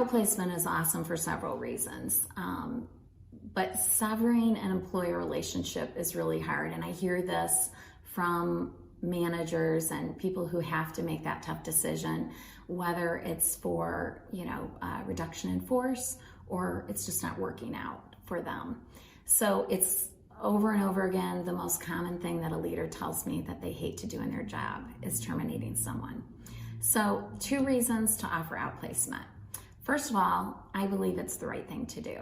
outplacement is awesome for several reasons. But severing an employee relationship is really hard. And I hear this from managers and people who have to make that tough decision, whether it's for, reduction in force or it's just not working out for them. So it's over and over again, the most common thing that a leader tells me that they hate to do in their job is terminating someone. So 2 reasons to offer outplacement. First of all, I believe it's the right thing to do.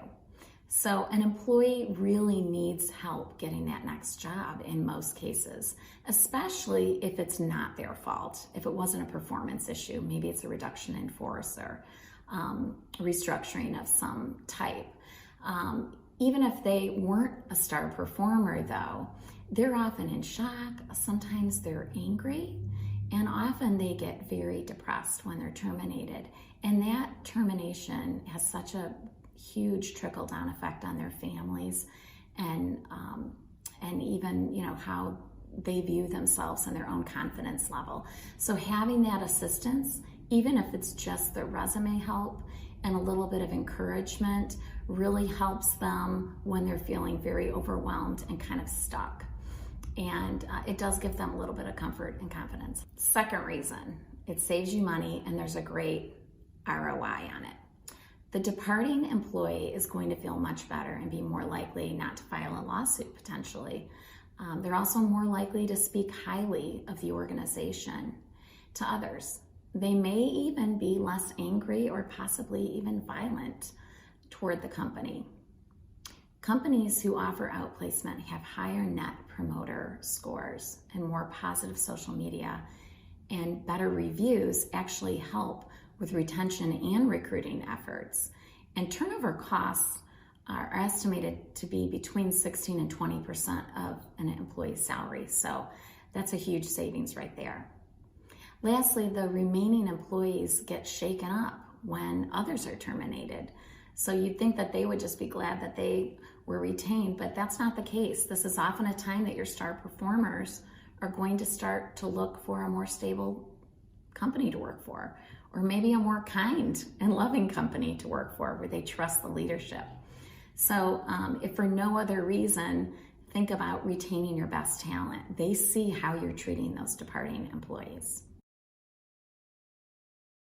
So an employee really needs help getting that next job in most cases, especially if it's not their fault. If it wasn't a performance issue, maybe it's a reduction in force or restructuring of some type. Even if they weren't a star performer though, they're often in shock, sometimes they're angry, and often they get very depressed when they're terminated. And that termination has such a huge trickle-down effect on their families and even how they view themselves and their own confidence level. So having that assistance, even if it's just the resume help and a little bit of encouragement, really helps them when they're feeling very overwhelmed and kind of stuck. And it does give them a little bit of comfort and confidence. Second reason, it saves you money and there's a great ROI on it. The departing employee is going to feel much better and be more likely not to file a lawsuit potentially. They're also more likely to speak highly of the organization to others. They may even be less angry or possibly even violent toward the company. Companies who offer outplacement have higher net promoter scores and more positive social media, and better reviews actually help with retention and recruiting efforts. And turnover costs are estimated to be between 16 and 20% of an employee's salary. So that's a huge savings right there. Lastly, the remaining employees get shaken up when others are terminated. So you'd think that they would just be glad that they were retained, but that's not the case. This is often a time that your star performers are going to start to look for a more stable company to work for, or maybe a more kind and loving company to work for where they trust the leadership. So if for no other reason, think about retaining your best talent. They see how you're treating those departing employees.